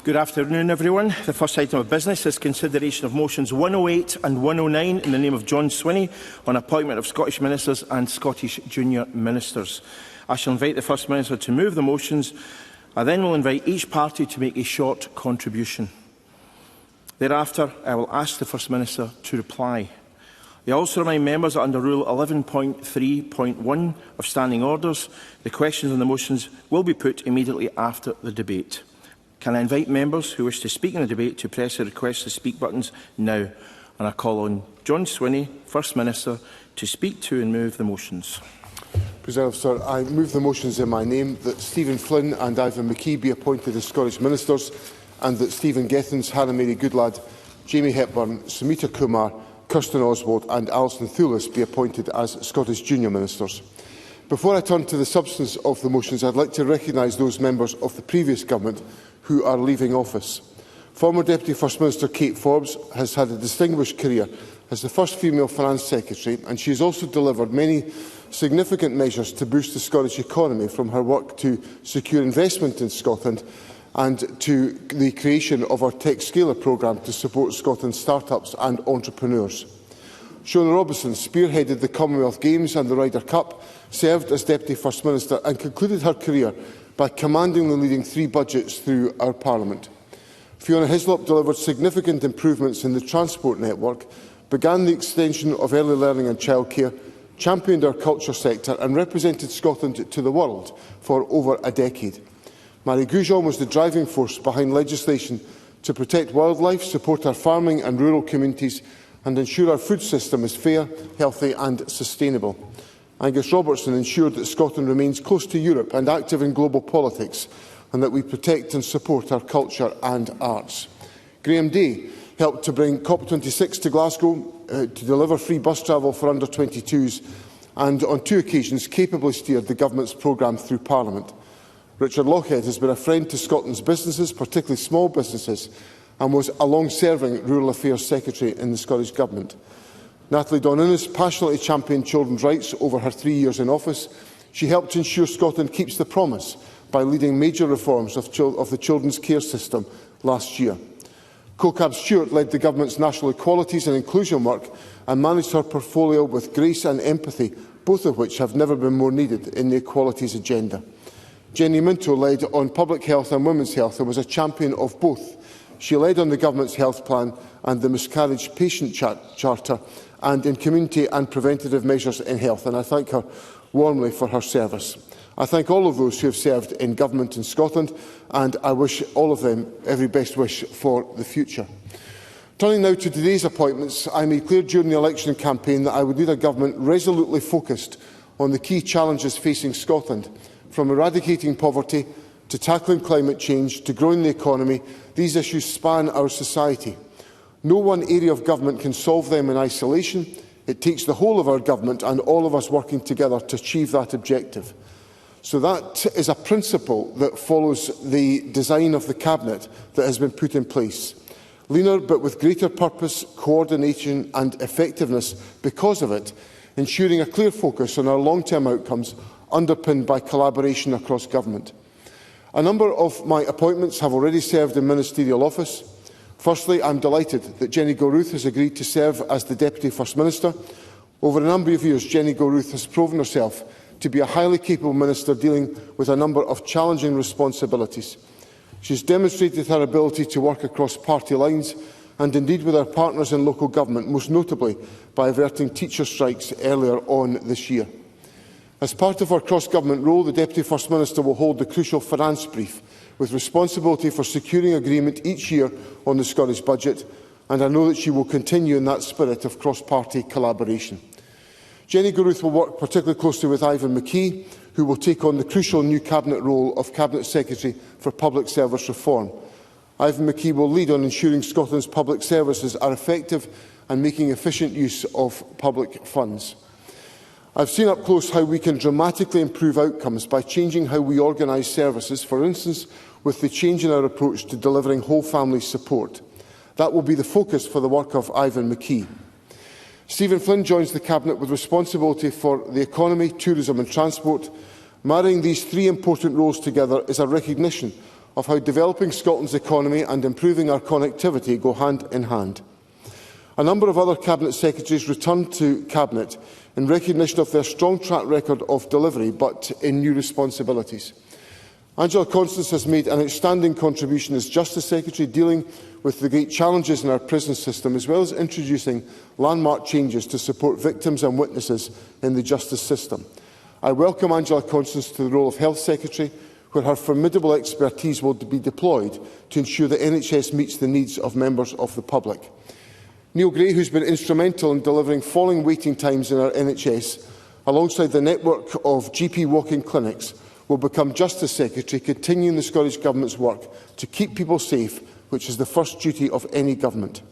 Good afternoon, everyone. The first item of business is consideration of motions 108 and 109 in the name of John Swinney on appointment of Scottish Ministers and Scottish Junior Ministers. I shall invite the First Minister to move the motions. I then will invite each party to make a short contribution. Thereafter, I will ask the First Minister to reply. I also remind members that under Rule 11.3.1 of Standing Orders, the questions on the motions will be put immediately after the debate. Can I invite members who wish to speak in the debate to press the request to speak buttons now? And I call on John Swinney, First Minister, to speak to and move the motions. President, Sir, I move the motions in my name that Stephen Flynn and Ivan McKee be appointed as Scottish Ministers and that Stephen Gethins, Hannah Mary Goodlad, Jamie Hepburn, Sumita Kumar, Kirsten Oswald and Alison Thewliss be appointed as Scottish Junior Ministers. Before I turn to the substance of the motions, I would like to recognise those members of the previous government who are leaving office. Former Deputy First Minister Kate Forbes has had a distinguished career as the first female Finance Secretary, and she has also delivered many significant measures to boost the Scottish economy, from her work to secure investment in Scotland and to the creation of our Tech Scaler programme to support Scotland's start-ups and entrepreneurs. Shona Robertson spearheaded the Commonwealth Games and the Ryder Cup, served as Deputy First Minister and concluded her career by commandingly leading 3 budgets through our Parliament. Fiona Hislop delivered significant improvements in the transport network, began the extension of early learning and childcare, championed our culture sector and represented Scotland to the world for over a decade. Marie Goujon was the driving force behind legislation to protect wildlife, support our farming and rural communities and ensure our food system is fair, healthy and sustainable. Angus Robertson ensured that Scotland remains close to Europe and active in global politics, and that we protect and support our culture and arts. Graham Day helped to bring COP26 to Glasgow, to deliver free bus travel for under-22s, and on 2 occasions capably steered the Government's programme through Parliament. Richard Lochhead has been a friend to Scotland's businesses, particularly small businesses, and was a long-serving Rural Affairs Secretary in the Scottish Government. Natalie Donninnis passionately championed children's rights over her 3 years in office. She helped to ensure Scotland keeps the promise by leading major reforms of the children's care system last year. CoCab Stewart led the Government's national equalities and inclusion work and managed her portfolio with grace and empathy, both of which have never been more needed in the equalities agenda. Jenny Minto led on public health and women's health and was a champion of both. She led on the Government's health plan and the miscarriage patient charter, and in community and preventative measures in health, and I thank her warmly for her service. I thank all of those who have served in government in Scotland, and I wish all of them every best wish for the future. Turning now to today's appointments, I made clear during the election campaign that I would lead a government resolutely focused on the key challenges facing Scotland, from eradicating poverty to tackling climate change to growing the economy. These issues span our society. No one area of government can solve them in isolation. It takes the whole of our government and all of us working together to achieve that objective. So that is a principle that follows the design of the Cabinet that has been put in place. Leaner but with greater purpose, coordination and effectiveness because of it, ensuring a clear focus on our long-term outcomes underpinned by collaboration across government. A number of my appointments have already served in ministerial office. Firstly, I am delighted that Jenny Gilruth has agreed to serve as the Deputy First Minister. Over a number of years, Jenny Gilruth has proven herself to be a highly capable minister dealing with a number of challenging responsibilities. She has demonstrated her ability to work across party lines and indeed with our partners in local government, most notably by averting teacher strikes earlier on this year. As part of her cross-government role, the Deputy First Minister will hold the crucial finance brief, with responsibility for securing agreement each year on the Scottish budget, and I know that she will continue in that spirit of cross-party collaboration. Jenny Gilruth will work particularly closely with Ivan McKee, who will take on the crucial new Cabinet role of Cabinet Secretary for Public Service Reform. Ivan McKee will lead on ensuring Scotland's public services are effective and making efficient use of public funds. I have seen up close how we can dramatically improve outcomes by changing how we organise services, for instance, with the change in our approach to delivering whole family support. That will be the focus for the work of Ivan McKee. Stephen Flynn joins the Cabinet with responsibility for the economy, tourism and transport. Marrying these 3 important roles together is a recognition of how developing Scotland's economy and improving our connectivity go hand in hand. A number of other Cabinet Secretaries returned to Cabinet in recognition of their strong track record of delivery, but in new responsibilities. Angela Constance has made an outstanding contribution as Justice Secretary, dealing with the great challenges in our prison system, as well as introducing landmark changes to support victims and witnesses in the justice system. I welcome Angela Constance to the role of Health Secretary, where her formidable expertise will be deployed to ensure the NHS meets the needs of members of the public. Neil Gray, who has been instrumental in delivering falling waiting times in our NHS, alongside the network of GP walk-in clinics, will become Justice Secretary, continuing the Scottish Government's work to keep people safe, which is the first duty of any government.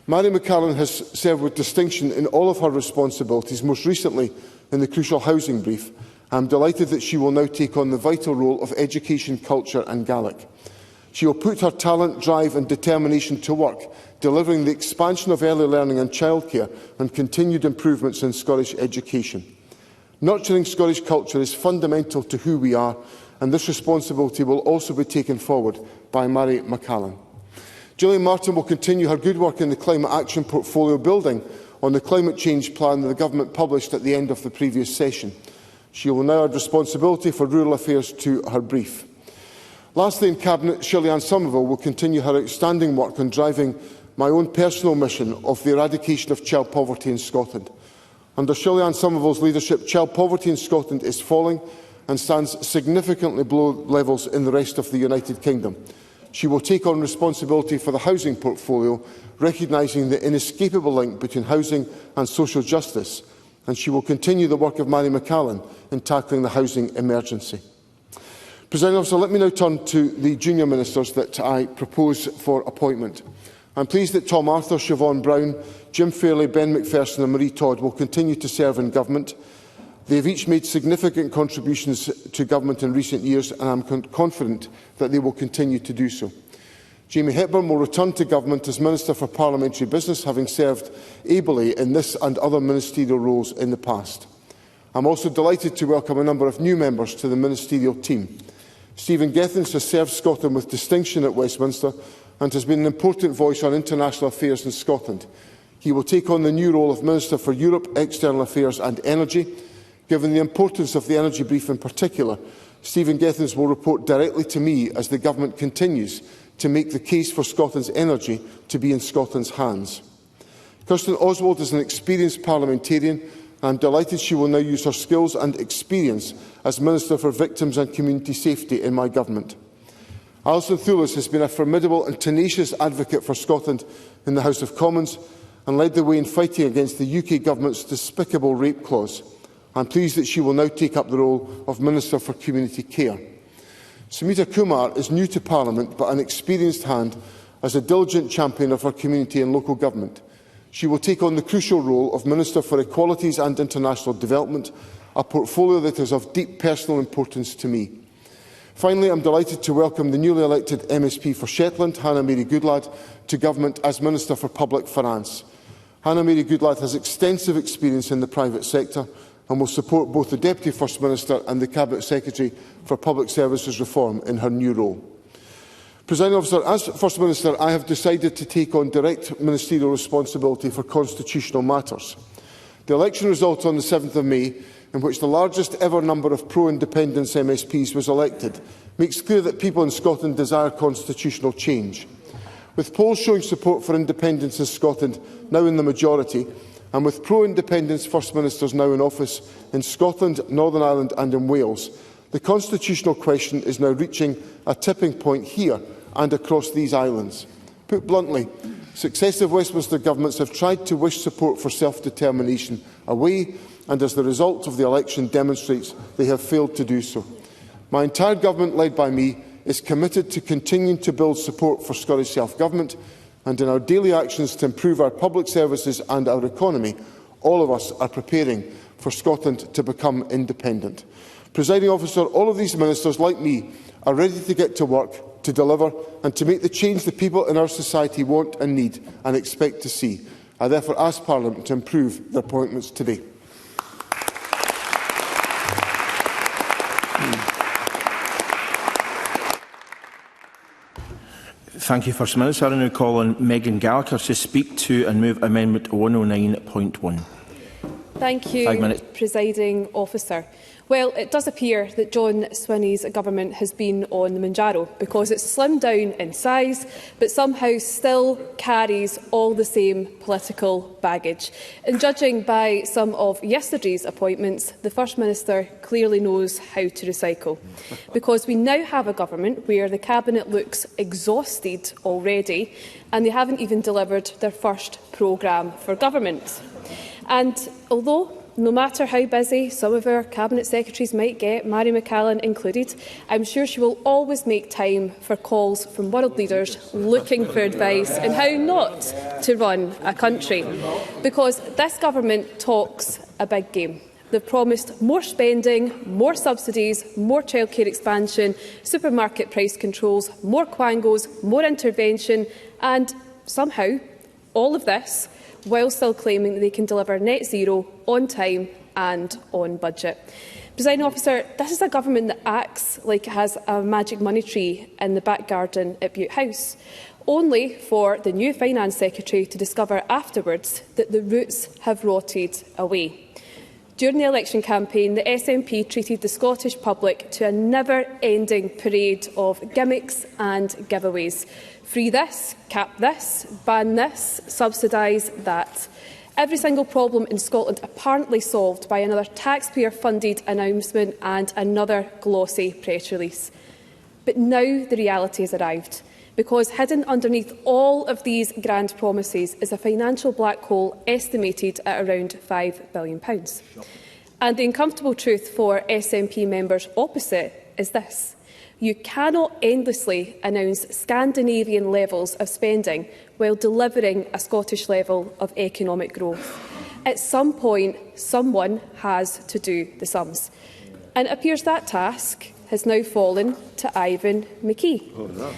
Mary McCallan has served with distinction in all of her responsibilities, most recently in the crucial housing brief. I am delighted that she will now take on the vital role of Education, Culture and Gaelic. She will put her talent, drive and determination to work, delivering the expansion of early learning and childcare and continued improvements in Scottish education. Nurturing Scottish culture is fundamental to who we are, and this responsibility will also be taken forward by Mary McCallan. Gillian Martin will continue her good work in the Climate Action Portfolio, building on the climate change plan that the Government published at the end of the previous session. She will now add responsibility for rural affairs to her brief. Lastly, in Cabinet, Shirley-Anne Somerville will continue her outstanding work on driving my own personal mission of the eradication of child poverty in Scotland. Under Shirley-Anne Somerville's leadership, child poverty in Scotland is falling and stands significantly below levels in the rest of the United Kingdom. She will take on responsibility for the housing portfolio, recognising the inescapable link between housing and social justice, and she will continue the work of Mary McCallan in tackling the housing emergency. Presiding Officer, let me now turn to the junior ministers that I propose for appointment. I am pleased that Tom Arthur, Siobhan Brown, Jim Fairley, Ben Macpherson and Marie Todd will continue to serve in Government. They have each made significant contributions to Government in recent years, and I am confident that they will continue to do so. Jamie Hepburn will return to Government as Minister for Parliamentary Business, having served ably in this and other ministerial roles in the past. I am also delighted to welcome a number of new members to the ministerial team. Stephen Gethins has served Scotland with distinction at Westminster and has been an important voice on international affairs in Scotland. He will take on the new role of Minister for Europe, External Affairs and Energy. Given the importance of the energy brief in particular, Stephen Gethins will report directly to me as the Government continues to make the case for Scotland's energy to be in Scotland's hands. Kirsten Oswald is an experienced parliamentarian, and I am delighted she will now use her skills and experience as Minister for Victims and Community Safety in my Government. Alison Thewliss has been a formidable and tenacious advocate for Scotland in the House of Commons and led the way in fighting against the UK Government's despicable rape clause. I am pleased that she will now take up the role of Minister for Community Care. Sumita Kumar is new to Parliament but an experienced hand as a diligent champion of her community and local government. She will take on the crucial role of Minister for Equalities and International Development, a portfolio that is of deep personal importance to me. Finally, I am delighted to welcome the newly elected MSP for Shetland, Hannah Mary Goodlad, to Government as Minister for Public Finance. Hannah Mary Goodlad has extensive experience in the private sector and will support both the Deputy First Minister and the Cabinet Secretary for Public Services Reform in her new role. Presiding Officer, as First Minister, I have decided to take on direct ministerial responsibility for constitutional matters. The election result on the 7th of May, in which the largest ever number of pro-independence MSPs was elected, makes clear that people in Scotland desire constitutional change. With polls showing support for independence in Scotland now in the majority, and with pro-independence First Ministers now in office in Scotland, Northern Ireland and in Wales, the constitutional question is now reaching a tipping point here and across these islands. Put bluntly, successive Westminster governments have tried to wish support for self-determination away, and as the result of the election demonstrates, they have failed to do so. My entire government, led by me, is committed to continuing to build support for Scottish self-government, and in our daily actions to improve our public services and our economy, all of us are preparing for Scotland to become independent. Presiding Officer, all of these ministers, like me, are ready to get to work, to deliver and to make the change the people in our society want and need and expect to see. I therefore ask Parliament to approve the appointments today. Thank you, First Minister. I now call on Megan Gallagher to speak to and move Amendment 109.1. Thank you, 5 minutes. Presiding Officer. Well, it does appear that John Swinney's government has been on the Manjaro, because it's slimmed down in size but somehow still carries all the same political baggage. And judging by some of yesterday's appointments, the First Minister clearly knows how to recycle, because we now have a government where the Cabinet looks exhausted already and they haven't even delivered their first programme for government. And although no matter how busy some of our Cabinet Secretaries might get, Mary McCallan included, I'm sure she will always make time for calls from world leaders looking for advice on how not to run a country. Because this government talks a big game. They've promised more spending, more subsidies, more childcare expansion, supermarket price controls, more quangos, more intervention, and somehow all of this while still claiming that they can deliver net zero on time and on budget. Presiding Officer, this is a government that acts like it has a magic money tree in the back garden at Bute House, only for the new Finance Secretary to discover afterwards that the roots have rotted away. During the election campaign, the SNP treated the Scottish public to a never-ending parade of gimmicks and giveaways. Free this, cap this, ban this, subsidise that. Every single problem in Scotland apparently solved by another taxpayer-funded announcement and another glossy press release. But now the reality has arrived, because hidden underneath all of these grand promises is a financial black hole estimated at around £5 billion. And the uncomfortable truth for SNP members opposite is this: you cannot endlessly announce Scandinavian levels of spending while delivering a Scottish level of economic growth. At some point, someone has to do the sums. And it appears that task has now fallen to Ivan McKee.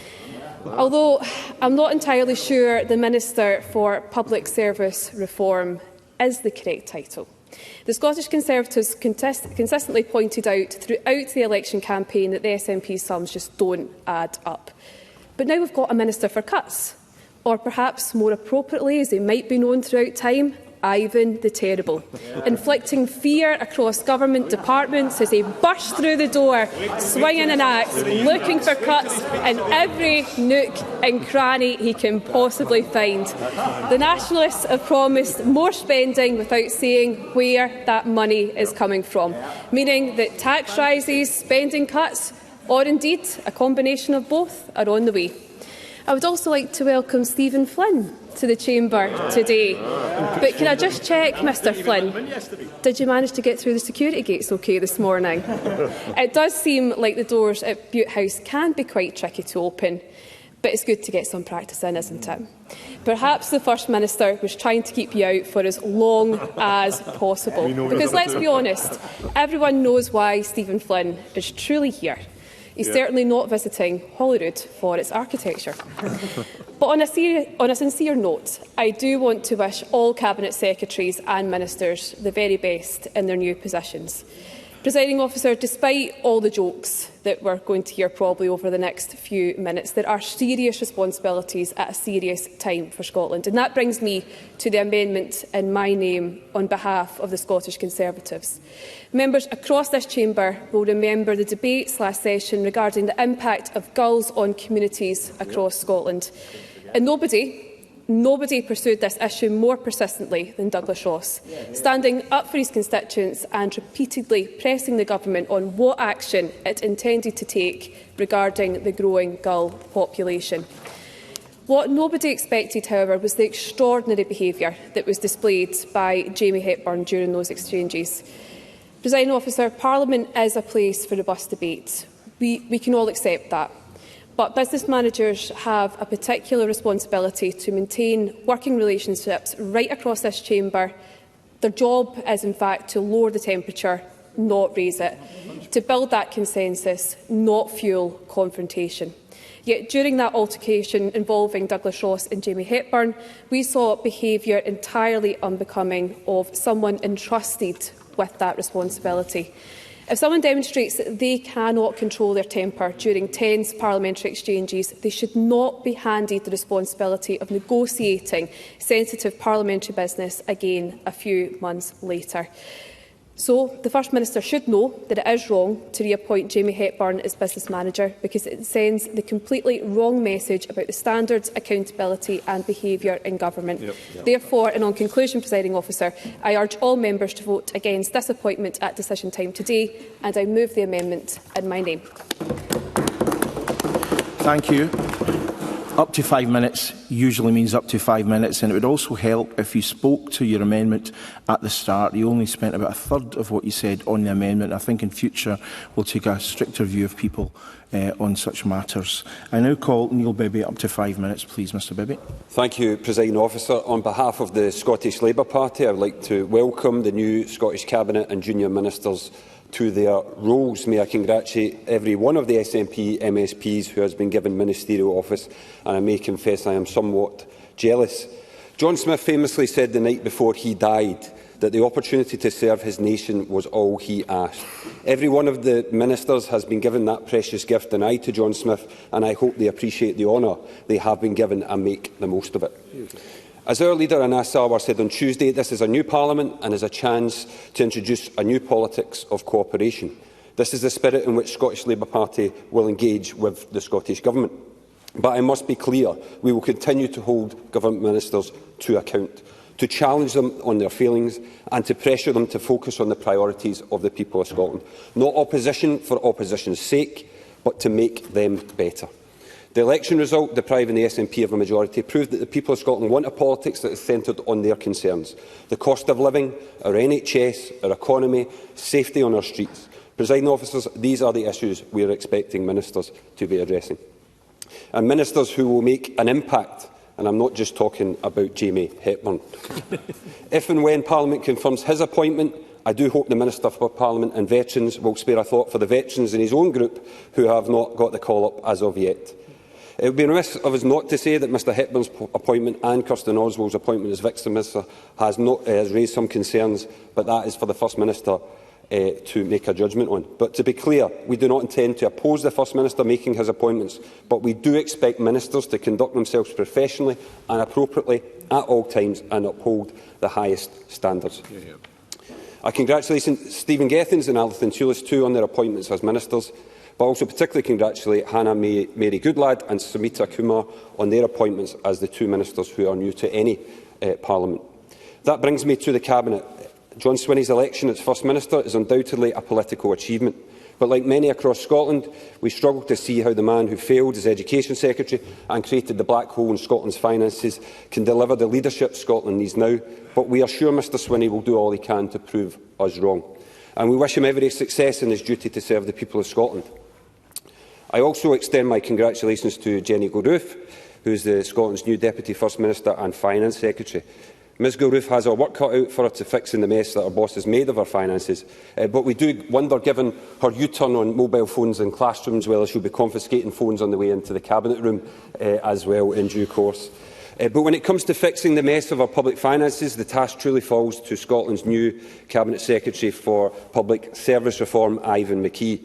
Although I'm not entirely sure the Minister for Public Service Reform is the correct title. The Scottish Conservatives consistently pointed out throughout the election campaign that the SNP sums just don't add up. But now we've got a Minister for Cuts, or perhaps more appropriately, as he might be known throughout time, Ivan the Terrible, inflicting fear across government departments as he bursts through the door, swinging an axe, looking for cuts in every nook and cranny he can possibly find. The Nationalists have promised more spending without saying where that money is coming from, meaning that tax rises, spending cuts, or indeed a combination of both, are on the way. I would also like to welcome Stephen Flynn to the Chamber today. But can I just check, Mr Flynn, did you manage to get through the security gates okay this morning? It does seem like the doors at Bute House can be quite tricky to open, but it's good to get some practice in, isn't it? Perhaps the First Minister was trying to keep you out for as long as possible. Because let's be honest, everyone knows why Stephen Flynn is truly here. He's certainly not visiting Holyrood for its architecture. But on a sincere note, I do want to wish all Cabinet Secretaries and Ministers the very best in their new positions. Presiding Officer, despite all the jokes that we're going to hear probably over the next few minutes, there are serious responsibilities at a serious time for Scotland. And that brings me to the amendment in my name on behalf of the Scottish Conservatives. Members across this chamber will remember the debate last session regarding the impact of gulls on communities across Scotland. And Nobody pursued this issue more persistently than Douglas Ross, standing up for his constituents and repeatedly pressing the government on what action it intended to take regarding the growing gull population. What nobody expected, however, was the extraordinary behaviour that was displayed by Jamie Hepburn during those exchanges. Presiding Officer, Parliament is a place for robust debate. We can all accept that. But business managers have a particular responsibility to maintain working relationships right across this chamber. Their job is, in fact, to lower the temperature, not raise it, to build that consensus, not fuel confrontation. Yet during that altercation involving Douglas Ross and Jamie Hepburn, we saw behaviour entirely unbecoming of someone entrusted with that responsibility. If someone demonstrates that they cannot control their temper during tense parliamentary exchanges, they should not be handed the responsibility of negotiating sensitive parliamentary business again a few months later. So, the First Minister should know that it is wrong to reappoint Jamie Hepburn as business manager, because it sends the completely wrong message about the standards, accountability and behaviour in government. Therefore, and on conclusion, Presiding Officer, I urge all members to vote against this appointment at decision time today, and I move the amendment in my name. Thank you. Up to 5 minutes usually means up to 5 minutes, and it would also help if you spoke to your amendment at the start. You only spent about a third of what you said on the amendment. I think in future we'll take a stricter view of people on such matters. I now call Neil Bibby up to 5 minutes, please, Mr Bibby. Thank you, Presiding Officer. On behalf of the Scottish Labour Party, I would like to welcome the new Scottish Cabinet and junior ministers to their roles. May I congratulate every one of the SNP MSPs who has been given ministerial office, and I may confess I am somewhat jealous. John Smith famously said the night before he died that the opportunity to serve his nation was all he asked. Every one of the ministers has been given that precious gift, and I to John Smith, and I hope they appreciate the honour they have been given and make the most of it. As our leader Anas Sarwar said on Tuesday, this is a new Parliament and is a chance to introduce a new politics of cooperation. This is the spirit in which Scottish Labour Party will engage with the Scottish Government. But I must be clear, we will continue to hold Government ministers to account, to challenge them on their failings and to pressure them to focus on the priorities of the people of Scotland. Not opposition for opposition's sake, but to make them better. The election result, depriving the SNP of a majority, proved that the people of Scotland want a politics that is centred on their concerns. The cost of living, our NHS, our economy, safety on our streets. Presiding officers, these are the issues we are expecting ministers to be addressing. And ministers who will make an impact, and I'm not just talking about Jamie Hepburn. If and when Parliament confirms his appointment, I do hope the Minister for Parliament and Veterans will spare a thought for the veterans in his own group who have not got the call-up as of yet. It would be remiss of us not to say that Mr Hepburn's appointment and Kirsten Oswald's appointment as Vice Minister has raised some concerns, but that is for the First Minister to make a judgment on. But to be clear, we do not intend to oppose the First Minister making his appointments, but we do expect ministers to conduct themselves professionally and appropriately at all times and uphold the highest standards. I congratulate Stephen Gethins and Alison Thewliss too on their appointments as ministers, but also particularly congratulate Mary Goodlad and Sumita Kumar on their appointments as the two ministers who are new to any Parliament. That brings me to the Cabinet. John Swinney's election as First Minister is undoubtedly a political achievement, but like many across Scotland, we struggle to see how the man who failed as Education Secretary and created the black hole in Scotland's finances can deliver the leadership Scotland needs now, but we are sure Mr Swinney will do all he can to prove us wrong. And we wish him every success in his duty to serve the people of Scotland. I also extend my congratulations to Jenny Gilruth, who is Scotland's new Deputy First Minister and Finance Secretary. Ms Gilruth has her work cut out for her to fixing the mess that her boss has made of her finances, but we do wonder, given her U-turn on mobile phones in classrooms, whether she'll be confiscating phones on the way into the Cabinet room as well in due course. But when it comes to fixing the mess of our public finances, the task truly falls to Scotland's new Cabinet Secretary for Public Service Reform, Ivan McKee.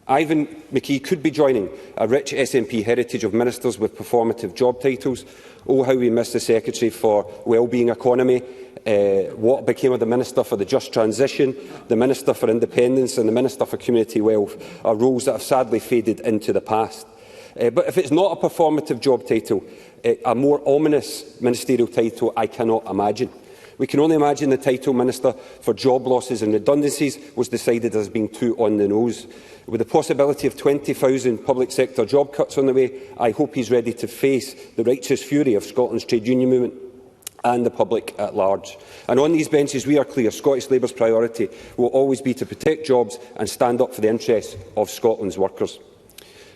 Ivan McKee could be joining a rich SNP heritage of ministers with performative job titles. Oh, how we miss the Secretary for Wellbeing Economy, what became of the Minister for the Just Transition, the Minister for Independence and the Minister for Community Wealth are roles that have sadly faded into the past. But if it's not a performative job title, a more ominous ministerial title I cannot imagine. We can only imagine the title Minister for Job Losses and Redundancies was decided as being too on the nose. With the possibility of 20,000 public sector job cuts on the way, I hope he is ready to face the righteous fury of Scotland's trade union movement and the public at large. And on these benches we are clear, Scottish Labour's priority will always be to protect jobs and stand up for the interests of Scotland's workers.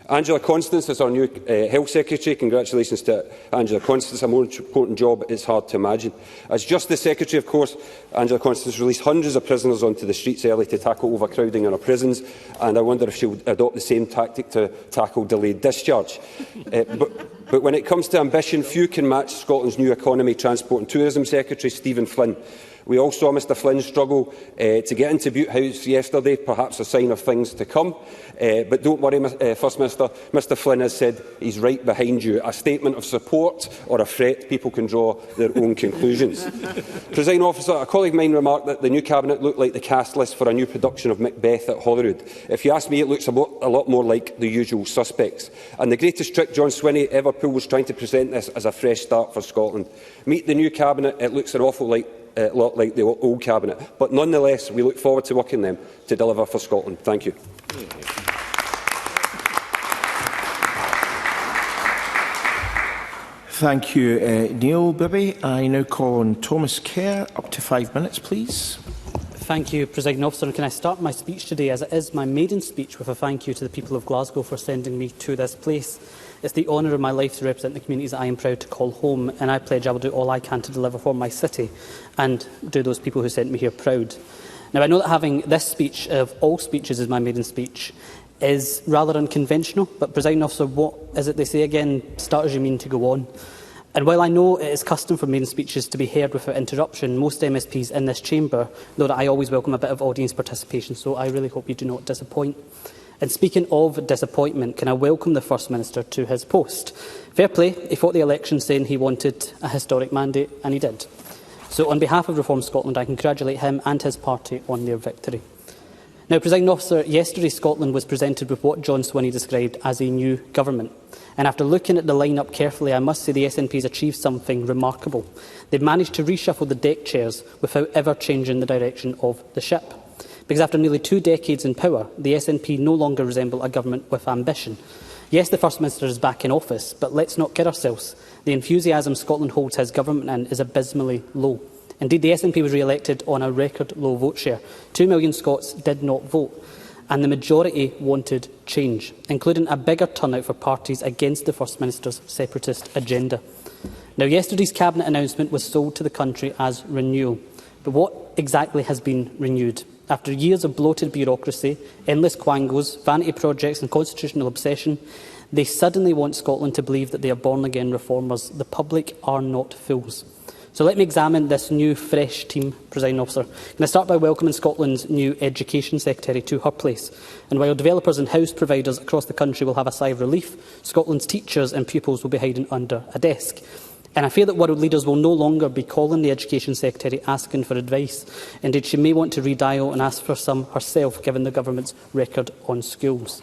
Angela Constance is our new Health Secretary. Congratulations to Angela Constance. A more important job is hard to imagine. As Justice Secretary, of course, Angela Constance released hundreds of prisoners onto the streets early to tackle overcrowding in our prisons, and I wonder if she will adopt the same tactic to tackle delayed discharge. But when it comes to ambition, few can match Scotland's new Economy, Transport and Tourism Secretary, Stephen Flynn. We all saw Mr Flynn struggle to get into Butte House yesterday, perhaps a sign of things to come. But don't worry, First Minister, Mr Flynn has said he's right behind you. A statement of support or a threat, people can draw their own conclusions. Presiding Officer, a colleague of mine remarked that the new Cabinet looked like the cast list for a new production of Macbeth at Holyrood. If you ask me, it looks a lot more like The Usual Suspects. And the greatest trick John Swinney ever pulled was trying to present this as a fresh start for Scotland. Meet the new Cabinet, it looks an awful lot like the old Cabinet. But nonetheless, we look forward to working them to deliver for Scotland. Thank you. Thank you, Neil Bibby. I now call on Thomas Kerr. Up to 5 minutes, please. Thank you, Presiding Officer. And can I start my speech today, as it is my maiden speech, with a thank you to the people of Glasgow for sending me to this place. It's the honour of my life to represent the communities that I am proud to call home, and I pledge I will do all I can to deliver for my city and do those people who sent me here proud. Now, I know that having this speech, of all speeches, is my maiden speech, is rather unconventional, but, Presiding Officer, what is it they say again? Start as you mean to go on. And while I know it is custom for maiden speeches to be heard without interruption, most MSPs in this chamber know that I always welcome a bit of audience participation, so I really hope you do not disappoint. And speaking of disappointment, can I welcome the First Minister to his post? Fair play, he fought the election saying he wanted a historic mandate, and he did. So on behalf of Reform Scotland, I congratulate him and his party on their victory. Now, Presiding Officer, yesterday Scotland was presented with what John Swinney described as a new government. And after looking at the line-up carefully, I must say the SNP has achieved something remarkable. They've managed to reshuffle the deck chairs without ever changing the direction of the ship. Because after nearly 2 decades in power, the SNP no longer resemble a government with ambition. Yes, the First Minister is back in office, but let's not kid ourselves. The enthusiasm Scotland holds his government in is abysmally low. Indeed, the SNP was re-elected on a record low vote share. 2 million Scots did not vote, and the majority wanted change, including a bigger turnout for parties against the First Minister's separatist agenda. Now, yesterday's Cabinet announcement was sold to the country as renewal. But what exactly has been renewed? After years of bloated bureaucracy, endless quangos, vanity projects and constitutional obsession, they suddenly want Scotland to believe that they are born-again reformers. The public are not fools. So let me examine this new, fresh team, Presiding Officer. Can I start by welcoming Scotland's new Education Secretary to her place? And while developers and house providers across the country will have a sigh of relief, Scotland's teachers and pupils will be hiding under a desk. And I fear that world leaders will no longer be calling the Education Secretary asking for advice. Indeed, she may want to redial and ask for some herself, given the government's record on schools.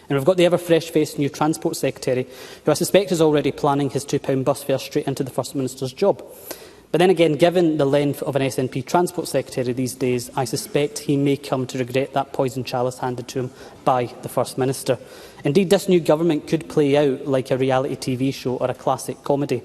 And we've got the ever-fresh-faced new Transport Secretary, who I suspect is already planning his £2 bus fare straight into the First Minister's job. But then again, given the length of an SNP Transport Secretary these days, I suspect he may come to regret that poison chalice handed to him by the First Minister. Indeed, this new government could play out like a reality TV show or a classic comedy.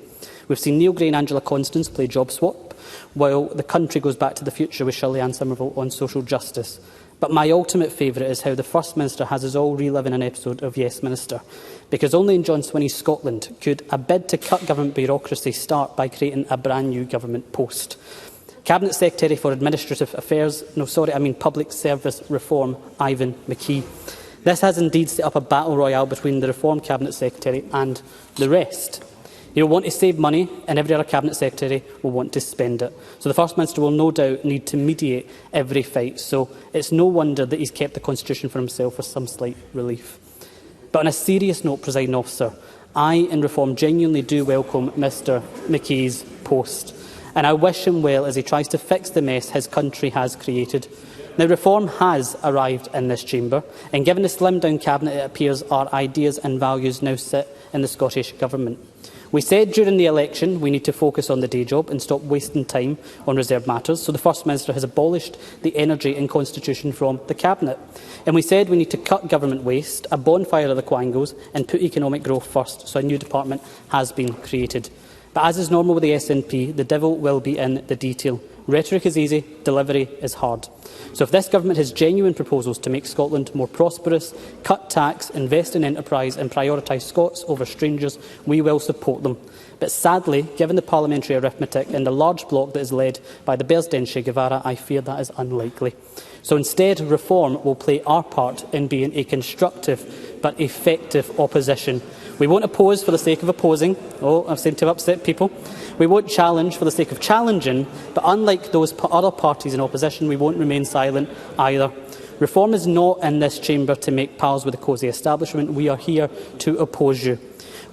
We've seen Neil Gray and Angela Constance play job swap, while the country goes back to the future with Shirley Ann Somerville on social justice. But my ultimate favourite is how the First Minister has us all reliving an episode of Yes Minister. Because only in John Swinney's Scotland could a bid to cut government bureaucracy start by creating a brand new government post. Cabinet Secretary for Administrative Affairs, Public Service Reform, Ivan McKee. This has indeed set up a battle royale between the Reform Cabinet Secretary and the rest. He'll want to save money, and every other Cabinet Secretary will want to spend it. So the First Minister will no doubt need to mediate every fight. So it's no wonder that he's kept the Constitution for himself with some slight relief. But on a serious note, Presiding Officer, I in Reform genuinely do welcome Mr McKee's post. And I wish him well as he tries to fix the mess his country has created. Now, Reform has arrived in this chamber, and given the slimmed-down Cabinet, it appears our ideas and values now sit in the Scottish Government. We said during the election we need to focus on the day job and stop wasting time on reserved matters, so the First Minister has abolished the Energy and Constitution from the Cabinet. And we said we need to cut government waste, a bonfire of the quangos, and put economic growth first, so a new department has been created. But as is normal with the SNP, the devil will be in the detail. Rhetoric is easy, delivery is hard. So if this government has genuine proposals to make Scotland more prosperous, cut tax, invest in enterprise and prioritise Scots over strangers, we will support them. But sadly, given the parliamentary arithmetic and the large bloc that is led by the Bearsden Che Guevara, I fear that is unlikely. So instead, reform will play our part in being a constructive but effective opposition. We won't oppose for the sake of opposing. Oh, I seem to have upset people. We won't challenge for the sake of challenging, but unlike those other parties in opposition, we won't remain silent either. Reform is not in this chamber to make pals with the cosy establishment. We are here to oppose you.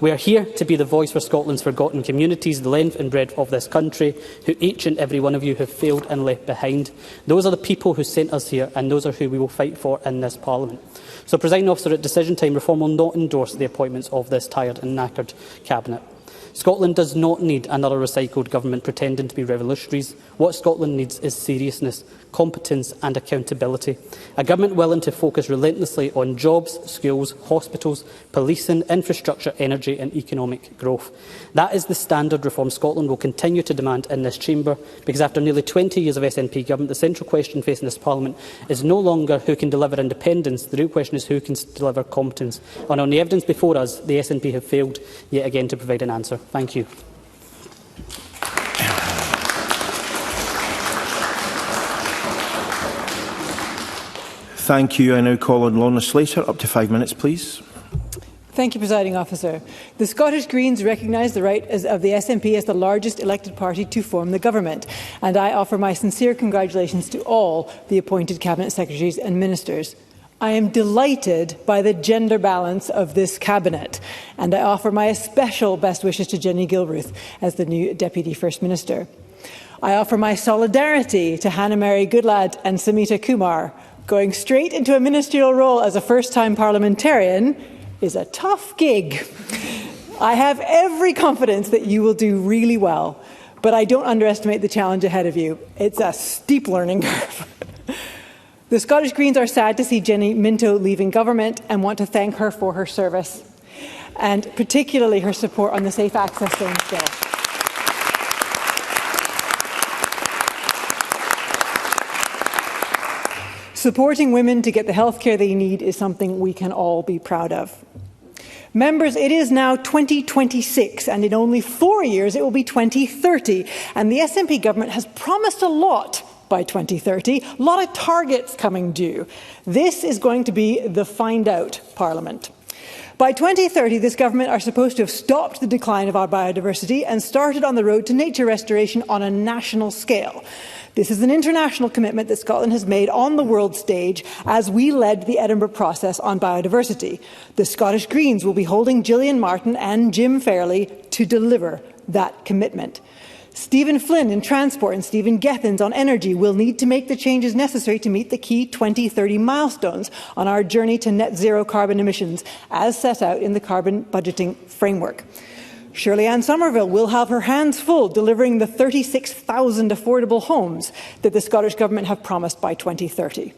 We are here to be the voice for Scotland's forgotten communities, the length and breadth of this country, who each and every one of you have failed and left behind. Those are the people who sent us here, and those are who we will fight for in this Parliament. So, Presiding Officer, at decision time, Reform will not endorse the appointments of this tired and knackered Cabinet. Scotland does not need another recycled government pretending to be revolutionaries. What Scotland needs is seriousness, competence and accountability. A government willing to focus relentlessly on jobs, schools, hospitals, policing, infrastructure, energy and economic growth. That is the standard Reform Scotland will continue to demand in this chamber, because after nearly 20 years of SNP government, the central question facing this Parliament is no longer who can deliver independence. The real question is who can deliver competence. And on the evidence before us, the SNP have failed yet again to provide an answer. Thank you. Thank you. I now call on Lorna Slater. Up to 5 minutes, please. Thank you, Presiding Officer. The Scottish Greens recognise the right of the SNP as the largest elected party to form the government, and I offer my sincere congratulations to all the appointed Cabinet Secretaries and Ministers. I am delighted by the gender balance of this Cabinet, and I offer my especial best wishes to Jenny Gilruth as the new Deputy First Minister. I offer my solidarity to Hannah Mary Goodlad and Sumita Kumar. Going straight into a ministerial role as a first-time parliamentarian is a tough gig. I have every confidence that you will do really well, but I don't underestimate the challenge ahead of you. It's a steep learning curve. The Scottish Greens are sad to see Jenny Minto leaving government and want to thank her for her service, and particularly her support on the Safe Access Zones bill. Supporting women to get the healthcare they need is something we can all be proud of. Members, it is now 2026, and in only 4 years it will be 2030, and the SNP government has promised a lot by 2030, a lot of targets coming due. This is going to be the find out Parliament. By 2030, this government are supposed to have stopped the decline of our biodiversity and started on the road to nature restoration on a national scale. This is an international commitment that Scotland has made on the world stage as we led the Edinburgh process on biodiversity. The Scottish Greens will be holding Gillian Martin and Jim Fairley to deliver that commitment. Stephen Flynn in transport and Stephen Gethins on energy will need to make the changes necessary to meet the key 2030 milestones on our journey to net zero carbon emissions, as set out in the carbon budgeting framework. Shirley-Anne Somerville will have her hands full delivering the 36,000 affordable homes that the Scottish Government have promised by 2030.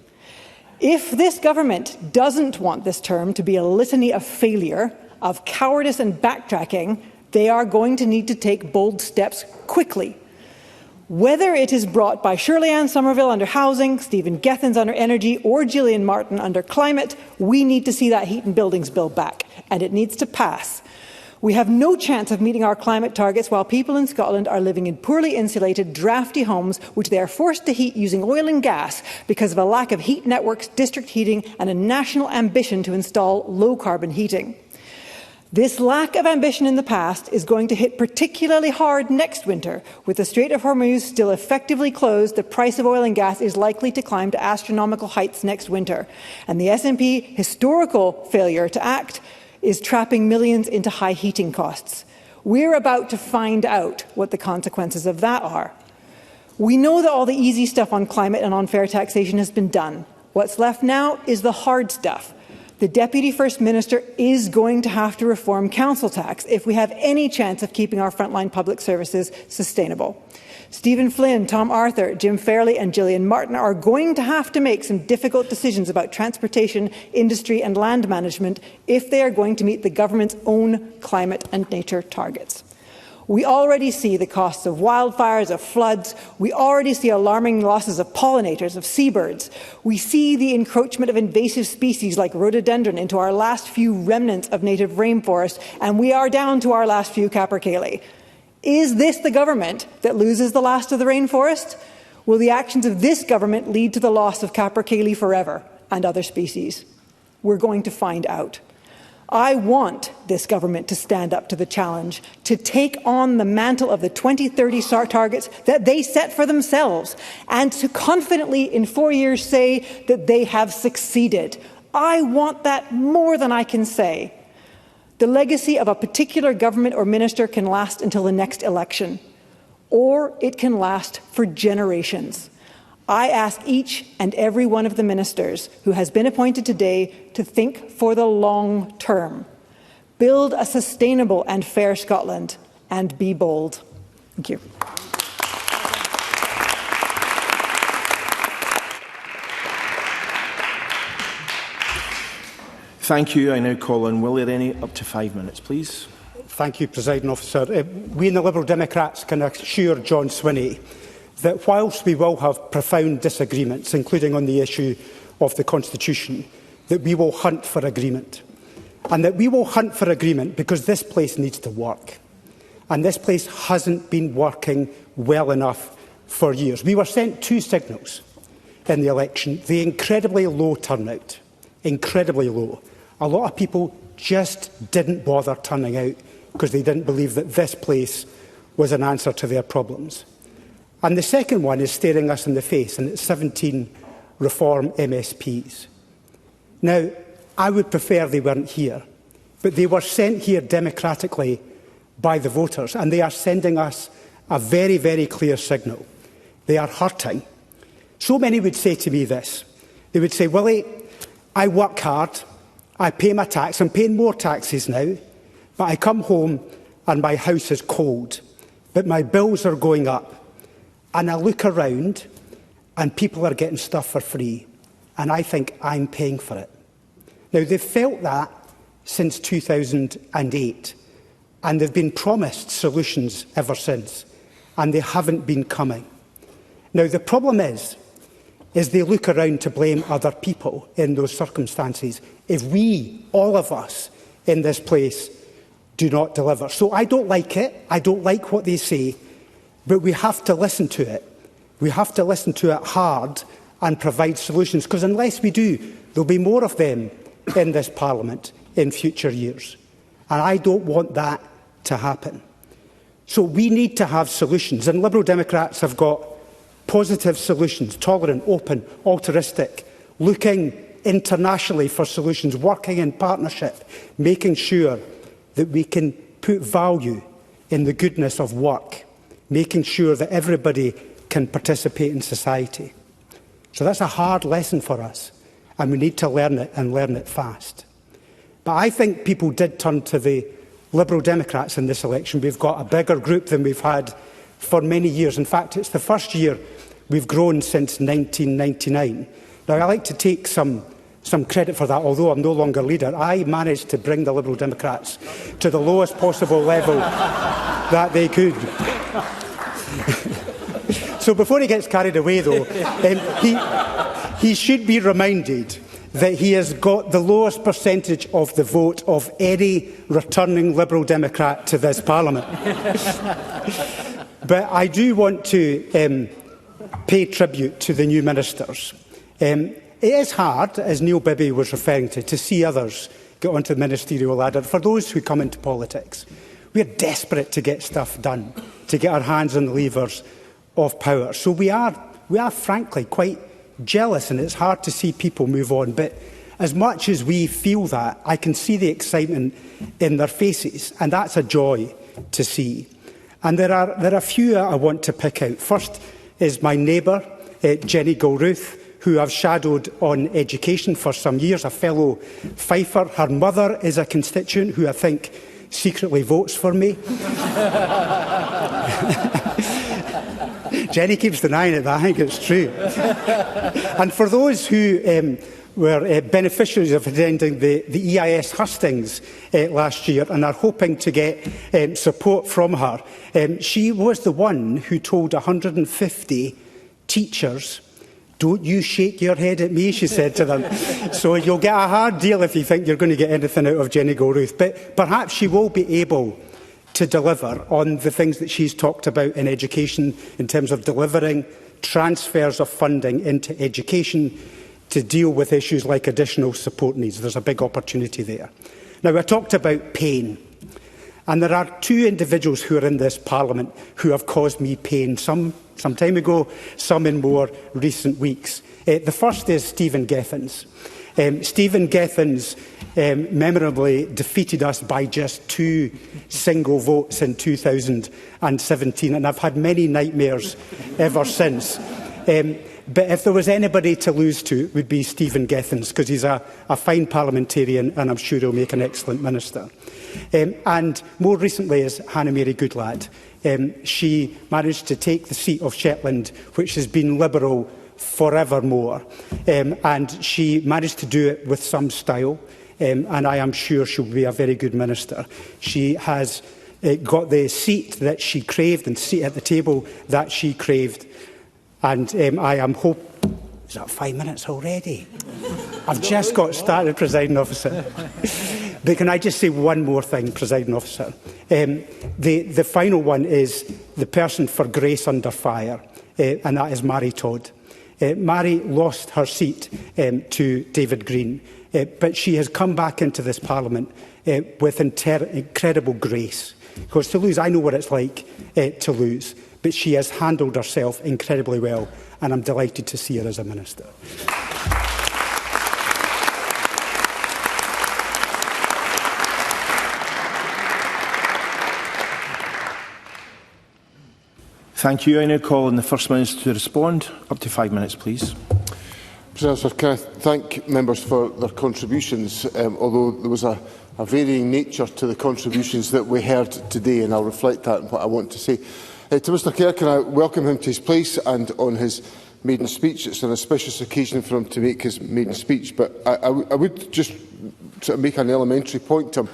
If this government doesn't want this term to be a litany of failure, of cowardice and backtracking, they are going to need to take bold steps quickly. Whether it is brought by Shirley-Anne Somerville under housing, Stephen Gethins under energy, or Gillian Martin under climate, we need to see that heat and buildings bill back, and it needs to pass. We have no chance of meeting our climate targets while people in Scotland are living in poorly insulated, drafty homes which they are forced to heat using oil and gas because of a lack of heat networks, district heating and a national ambition to install low-carbon heating. This lack of ambition in the past is going to hit particularly hard next winter. With the Strait of Hormuz still effectively closed, the price of oil and gas is likely to climb to astronomical heights next winter. And the SNP historical failure to act is trapping millions into high heating costs. We're about to find out what the consequences of that are. We know that all the easy stuff on climate and on fair taxation has been done. What's left now is the hard stuff. The Deputy First Minister is going to have to reform council tax if we have any chance of keeping our frontline public services sustainable. Stephen Flynn, Tom Arthur, Jim Fairley and Gillian Martin are going to have to make some difficult decisions about transportation, industry and land management if they are going to meet the government's own climate and nature targets. We already see the costs of wildfires, of floods. We already see alarming losses of pollinators, of seabirds. We see the encroachment of invasive species like rhododendron into our last few remnants of native rainforest, and we are down to our last few capercaillie. Is this the government that loses the last of the rainforest? Will the actions of this government lead to the loss of capercaillie forever and other species? We're going to find out. I want this government to stand up to the challenge, to take on the mantle of the 2030 targets that they set for themselves, and to confidently in 4 years say that they have succeeded. I want that more than I can say. The legacy of a particular government or minister can last until the next election, or it can last for generations. I ask each and every one of the ministers who has been appointed today to think for the long term. Build a sustainable and fair Scotland, and be bold. Thank you. Thank you. I now call on Willie Rennie, up to 5 minutes, please. Thank you, Presiding Officer. We in the Liberal Democrats can assure John Swinney that whilst we will have profound disagreements, including on the issue of the Constitution, that we will hunt for agreement. And that we will hunt for agreement because this place needs to work. And this place hasn't been working well enough for years. We were sent two signals in the election. The incredibly low turnout, incredibly low. A lot of people just didn't bother turning out because they didn't believe that this place was an answer to their problems. And the second one is staring us in the face, and it's 17 reform MSPs. Now, I would prefer they weren't here, but they were sent here democratically by the voters, and they are sending us a very, very clear signal. They are hurting. So many would say to me this. They would say, Willie, I work hard, I pay my tax, I'm paying more taxes now, but I come home and my house is cold, but my bills are going up. And I look around and people are getting stuff for free. And I think I'm paying for it. Now, they've felt that since 2008. And they've been promised solutions ever since. And they haven't been coming. Now, the problem is they look around to blame other people in those circumstances if we, all of us in this place, do not deliver. So I don't like it. I don't like what they say. But we have to listen to it. We have to listen to it hard and provide solutions, because unless we do, there'll be more of them in this Parliament in future years. And I don't want that to happen. So we need to have solutions, and Liberal Democrats have got positive solutions, tolerant, open, altruistic, looking internationally for solutions, working in partnership, making sure that we can put value in the goodness of work, making sure that everybody can participate in society. So that's a hard lesson for us, and we need to learn it and learn it fast. But I think people did turn to the Liberal Democrats in this election. We've got a bigger group than we've had for many years. In fact, it's the first year we've grown since 1999. Now, I like to take some credit for that, although I'm no longer leader. I managed to bring the Liberal Democrats to the lowest possible level that they could. So before he gets carried away, though, he should be reminded that he has got the lowest percentage of the vote of any returning Liberal Democrat to this Parliament. But I do want to pay tribute to the new ministers. It is hard, as Neil Bibby was referring to see others get onto the ministerial ladder. For those who come into politics, we're desperate to get stuff done, to get our hands on the levers of power. So we are frankly quite jealous, and it's hard to see people move on. But as much as we feel that, I can see the excitement in their faces, and that's a joy to see. And there are a few I want to pick out. First is my neighbour, Jenny Gilruth, who I've shadowed on education for some years, a fellow Fifer. Her mother is a constituent who I think secretly votes for me. Jenny keeps denying it, but I think it's true. And for those who were beneficiaries of attending the EIS hustings last year and are hoping to get support from her. She was the one who told 150 teachers, "Don't you shake your head at me," she said to them. So you'll get a hard deal if you think you're going to get anything out of Jenny Goldruth. But perhaps she will be able to deliver on the things that she's talked about in education, in terms of delivering transfers of funding into education to deal with issues like additional support needs. There's a big opportunity there. Now, I talked about pain. And there are two individuals who are in this Parliament who have caused me pain, some time ago, some in more recent weeks. The first is Stephen Gethins. Stephen Gethins memorably defeated us by just 2 single votes in 2017, and I've had many nightmares ever since. But if there was anybody to lose to, it would be Stephen Gethins, because he's a fine parliamentarian and I'm sure he'll make an excellent minister. And more recently is Hannah Mary Goodlad. She managed to take the seat of Shetland, which has been Liberal forevermore. And she managed to do it with some style, and I am sure she'll be a very good minister. She has got the seat that she craved and seat at the table that she craved. And I am hoping... Is that 5 minutes already? I've just got started, Presiding Officer. But can I just say one more thing, Presiding Officer? The final one is the person for Grace Under Fire, and that is Mary Todd. Mary lost her seat to David Green, but she has come back into this Parliament with incredible grace. Because to lose, I know what it's like to lose, but she has handled herself incredibly well, and I'm delighted to see her as a minister. Thank you. I now call on the First Minister to respond. Up to 5 minutes, please. President, can I thank members for their contributions, although there was a varying nature to the contributions that we heard today, and I'll reflect that in what I want to say. To Mr Kerr, can I welcome him to his place and on his maiden speech. It's an auspicious occasion for him to make his maiden speech, but I would just sort of make an elementary point to him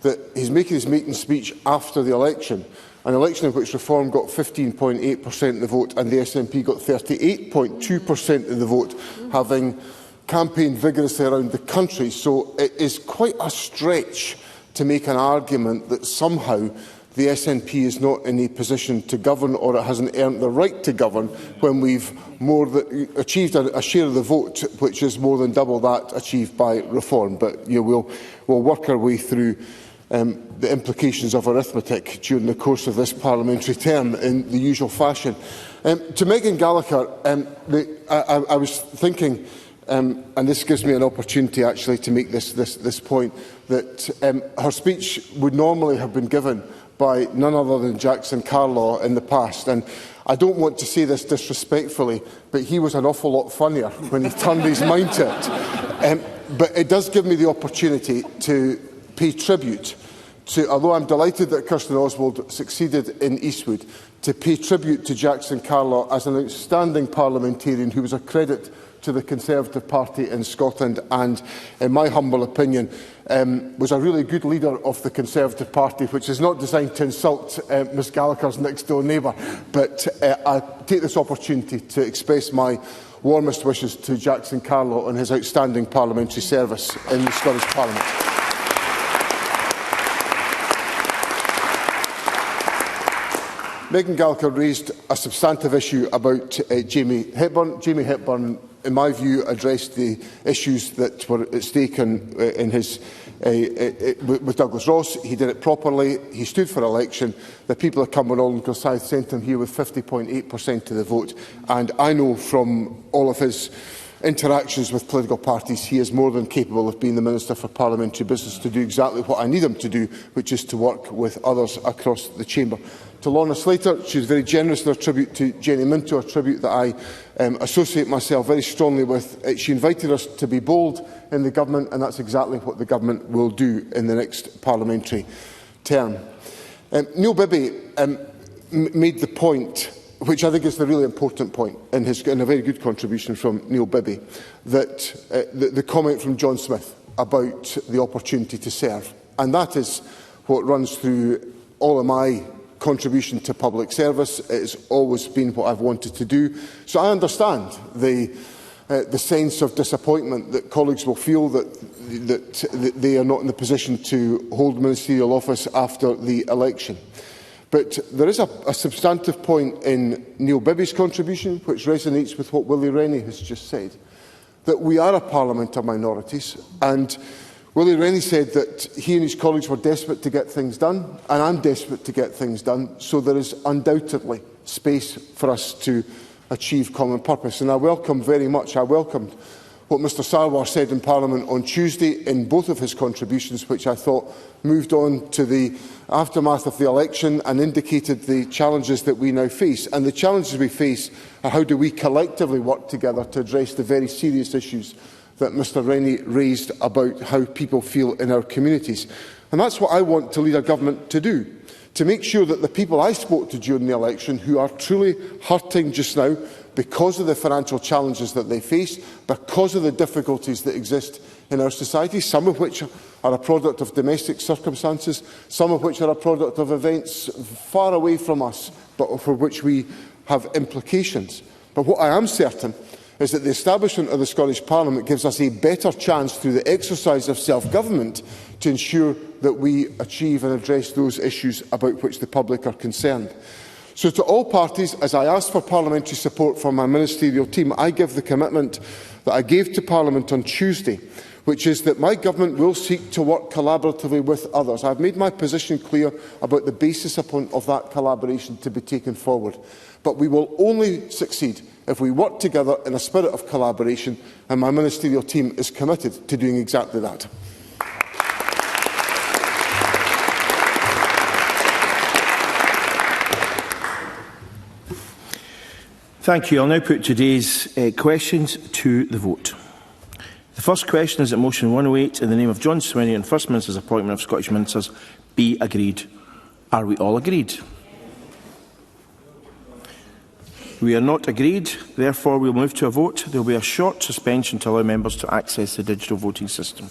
that he's making his maiden speech after the election, an election in which Reform got 15.8% of the vote and the SNP got 38.2% of the vote, having campaigned vigorously around the country. So it is quite a stretch to make an argument that somehow the SNP is not in a position to govern, or it hasn't earned the right to govern, when we've achieved a share of the vote which is more than double that achieved by Reform. But we'll work our way through the implications of arithmetic during the course of this parliamentary term in the usual fashion. To Megan Gallagher, I was thinking, and this gives me an opportunity actually to make this point, that her speech would normally have been given by none other than Jackson Carlaw in the past. And I don't want to say this disrespectfully, but he was an awful lot funnier when he turned his mind to it. But it does give me the opportunity to pay tribute to, although I'm delighted that Kirsten Oswald succeeded in Eastwood, to pay tribute to Jackson Carlaw as an outstanding parliamentarian who was a credit to the Conservative Party in Scotland and, in my humble opinion, was a really good leader of the Conservative Party, which is not designed to insult Ms Gallagher's next-door neighbour. But I take this opportunity to express my warmest wishes to Jackson Carlaw on his outstanding parliamentary service in the Scottish Parliament. Megan Gallagher raised a substantive issue about Jamie Hepburn. Jamie Hepburn, in my view, addressed the issues that were at stake with Douglas Ross. He did it properly. He stood for election. The people of Cumbernauld and Gethins sent him here with 50.8% of the vote. And I know from all of his interactions with political parties, he is more than capable of being the Minister for Parliamentary Business to do exactly what I need him to do, which is to work with others across the chamber. To Lorna Slater, she was very generous in her tribute to Jenny Minto, a tribute that I associate myself very strongly with. She invited us to be bold in the government, and that's exactly what the government will do in the next parliamentary term. Neil Bibby made the point which I think is the really important point in a very good contribution from Neil Bibby, that the comment from John Smith about the opportunity to serve. And that is what runs through all of my contribution to public service. It has always been what I've wanted to do. So I understand the sense of disappointment that colleagues will feel that they are not in the position to hold ministerial office after the election. But there is a substantive point in Neil Bibby's contribution which resonates with what Willie Rennie has just said, that we are a parliament of minorities, and Willie Rennie said that he and his colleagues were desperate to get things done, and I'm desperate to get things done, so there is undoubtedly space for us to achieve common purpose. And I welcomed what Mr Sarwar said in Parliament on Tuesday in both of his contributions, which I thought moved on to the aftermath of the election and indicated the challenges that we now face. And the challenges we face are how do we collectively work together to address the very serious issues that Mr Rennie raised about how people feel in our communities. And that's what I want to lead a government to do, to make sure that the people I spoke to during the election, who are truly hurting just now because of the financial challenges that they face, because of the difficulties that exist in our society, some of which are a product of domestic circumstances, some of which are a product of events far away from us, but for which we have implications. But what I am certain is that the establishment of the Scottish Parliament gives us a better chance through the exercise of self-government to ensure that we achieve and address those issues about which the public are concerned. So to all parties, as I ask for parliamentary support from my ministerial team, I give the commitment that I gave to Parliament on Tuesday, which is that my government will seek to work collaboratively with others. I have made my position clear about the basis of that collaboration to be taken forward. But we will only succeed if we work together in a spirit of collaboration, and my ministerial team is committed to doing exactly that. Thank you. I will now put today's questions to the vote. The first question is that motion 108 in the name of John Swinney and First Minister's appointment of Scottish Ministers be agreed. Are we all agreed? We are not agreed. Therefore, we will move to a vote. There will be a short suspension to allow members to access the digital voting system.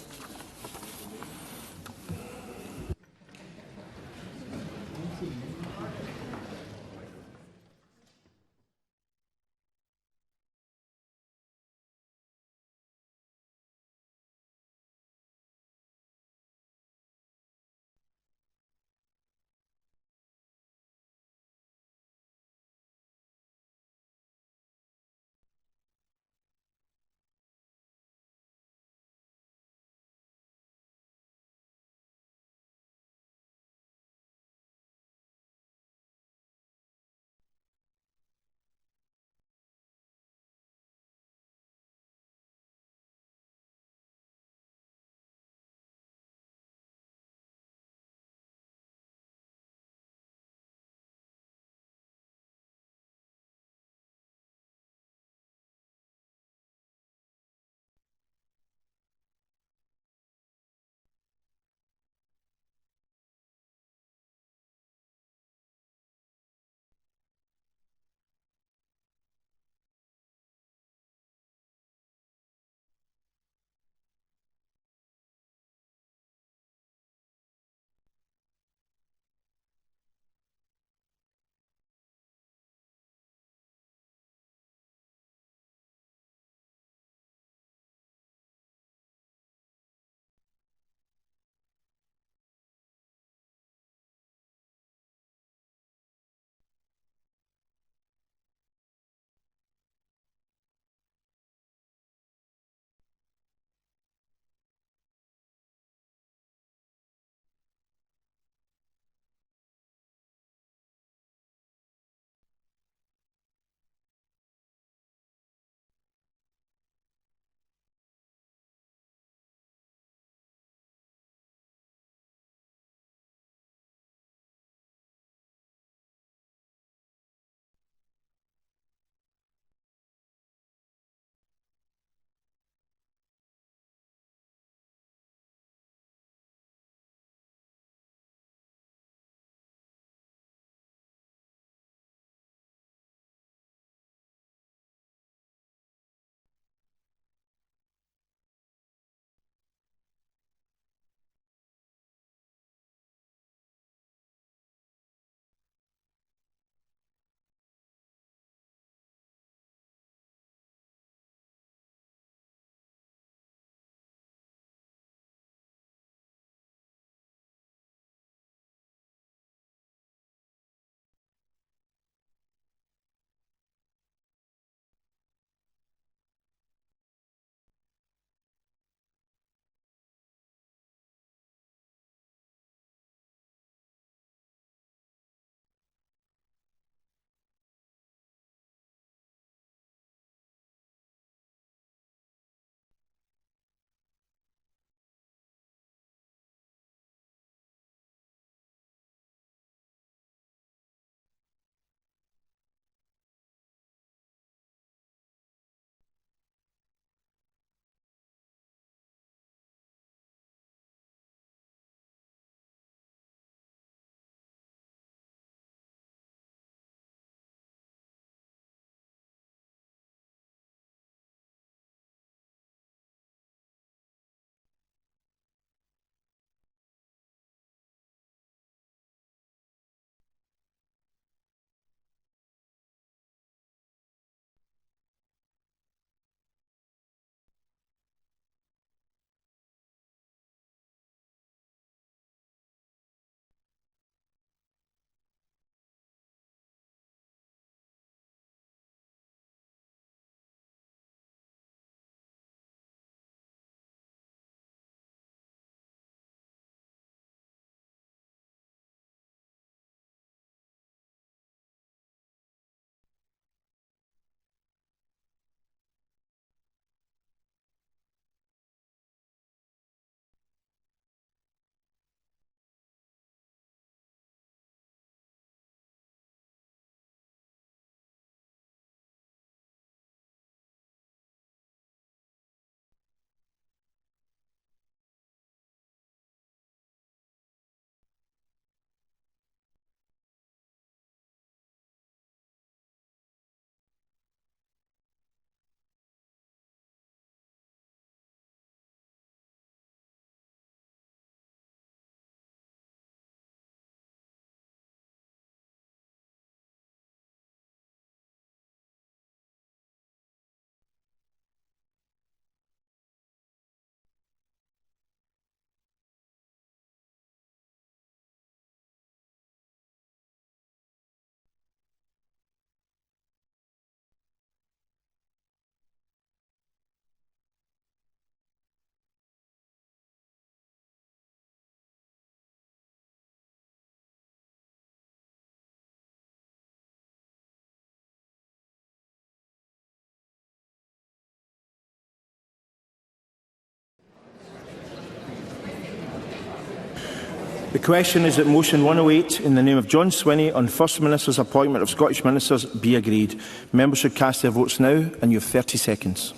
The question is that motion 108 in the name of John Swinney on First Minister's appointment of Scottish Ministers be agreed. Members should cast their votes now, and you have 30 seconds.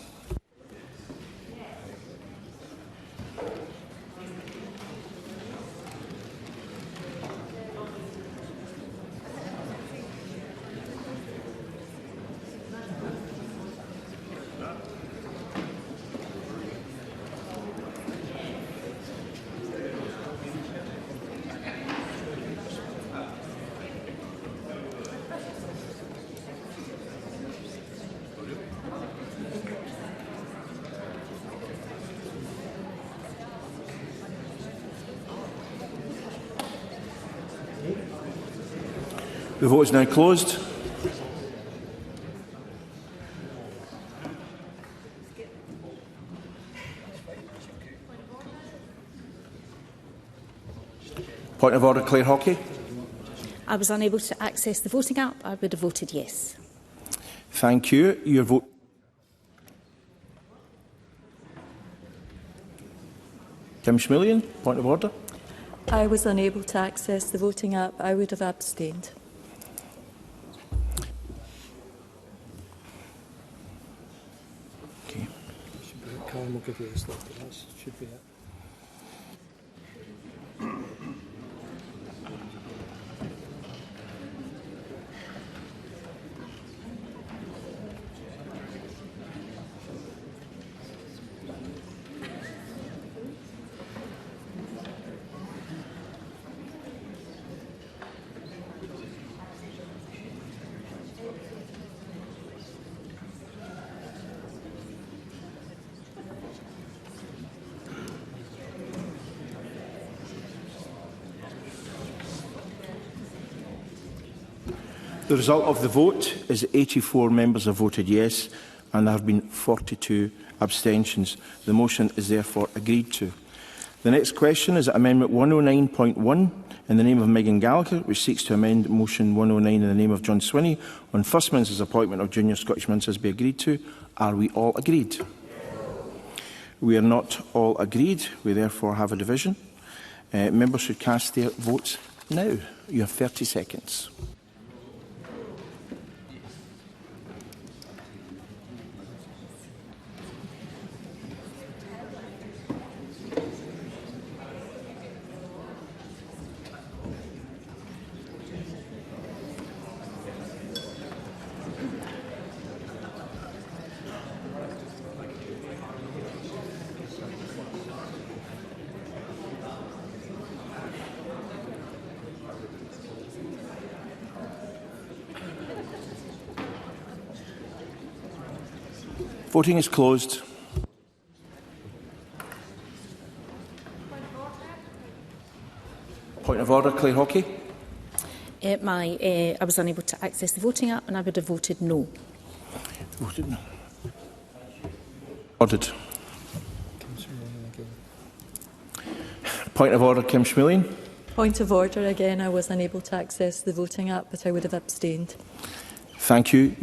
The vote is now closed. Point of order, Claire Hockey. I was unable to access the voting app. I would have voted yes. Thank you. Your vote. Kim Schmillian, point of order. I was unable to access the voting app. I would have abstained. Okay. We'll give you this list. That should be it. The result of the vote is that 84 members have voted yes, and there have been 42 abstentions. The motion is therefore agreed to. The next question is that Amendment 109.1 in the name of Megan Gallagher, which seeks to amend Motion 109 in the name of John Swinney on First Minister's appointment of junior Scottish ministers be agreed to. Are we all agreed? We are not all agreed. We therefore have a division. Members should cast their votes now. You have 30 seconds. Voting is closed. Point of order, Claire Hockey. I was unable to access the voting app and I would have voted no. Voted no. Ordered. Point of order, Kim Schmillian. Point of order again. I was unable to access the voting app, but I would have abstained. Thank you.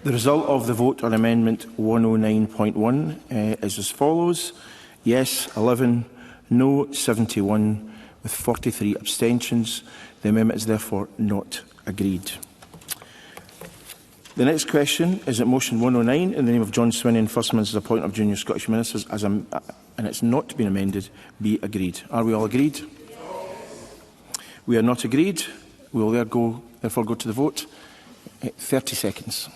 The result of the vote on Amendment 109.1 is as follows. Yes, 11, no, 71, with 43 abstentions. The amendment is therefore not agreed. The next question is that Motion 109, in the name of John Swinney and First Minister's appointment of junior Scottish ministers, and it's not been amended, be agreed. Are we all agreed? We are not agreed. We will therefore go to the vote. 30 seconds.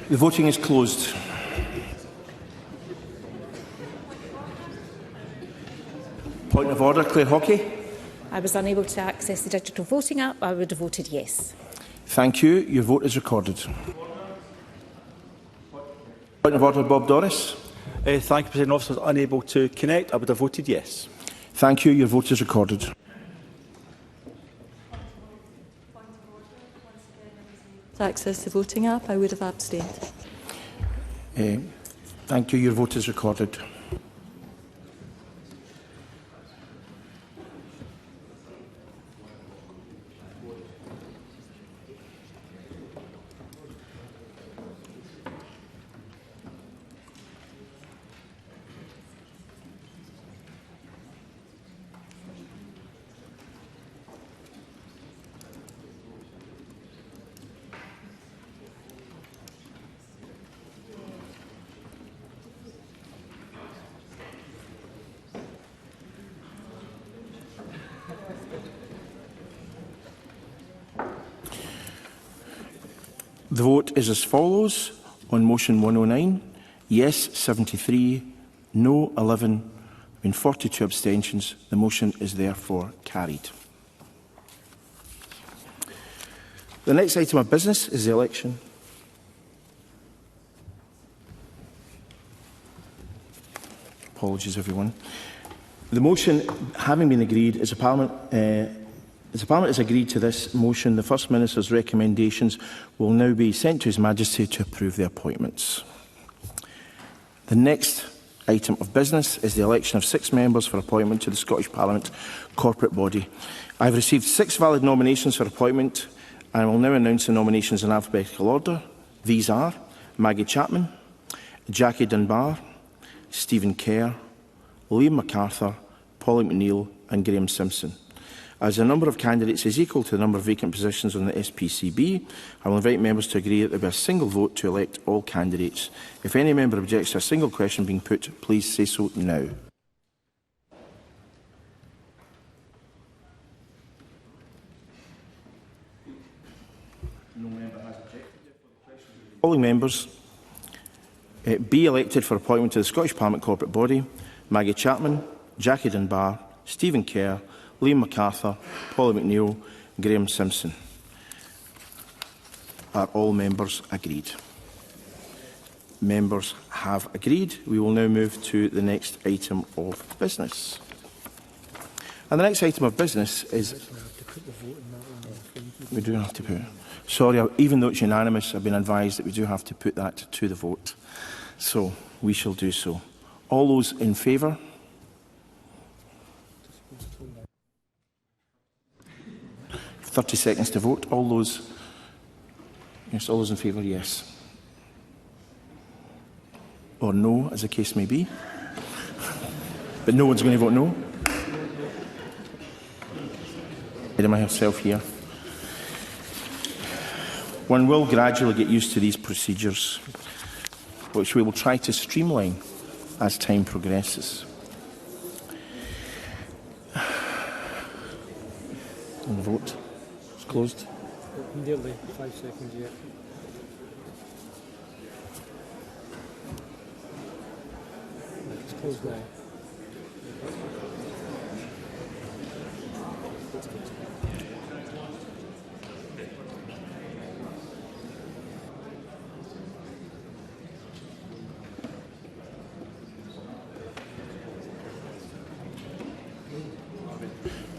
The voting is closed. Point of order, Claire Hockey. I was unable to access the digital voting app. I would have voted yes. Thank you. Your vote is recorded. Point of order, Bob Doris. Thank you, Presiding Officer. Unable to connect. I would have voted yes. Thank you. Your vote is recorded. To access the voting app, I would have abstained. Thank you. Your vote is recorded. The vote is as follows. On motion 109, yes 73, no 11, and 42 abstentions. The motion is therefore carried. The next item of business is the election. Apologies, everyone. The motion having been agreed as a Parliament. As the Parliament has agreed to this motion, the First Minister's recommendations will now be sent to His Majesty to approve the appointments. The next item of business is the election of 6 members for appointment to the Scottish Parliament corporate body. I have received 6 valid nominations for appointment and I will now announce the nominations in alphabetical order. These are Maggie Chapman, Jackie Dunbar, Stephen Kerr, Liam MacArthur, Polly McNeill and Graham Simpson. As the number of candidates is equal to the number of vacant positions on the SPCB, I will invite members to agree that there be a single vote to elect all candidates. If any member objects to a single question being put, please say so now. No member has objected. Following members be elected for appointment to the Scottish Parliament corporate body: Maggie Chapman, Jackie Dunbar, Stephen Kerr, Liam MacArthur, Polly McNeill, Graham Simpson. Are all members agreed? Members have agreed. We will now move to the next item of business. And the next item of business is... We do have to put... Sorry, even though it's unanimous, I've been advised that we do have to put that to the vote. So, we shall do so. All those in favour? ...30 seconds to vote. All those... Yes, all those in favour, yes. Or no, as the case may be. But no one's going to vote no. I myself here. One will gradually get used to these procedures, which we will try to streamline as time progresses. And the vote is closed. Nearly 5 seconds yet. It's closed now.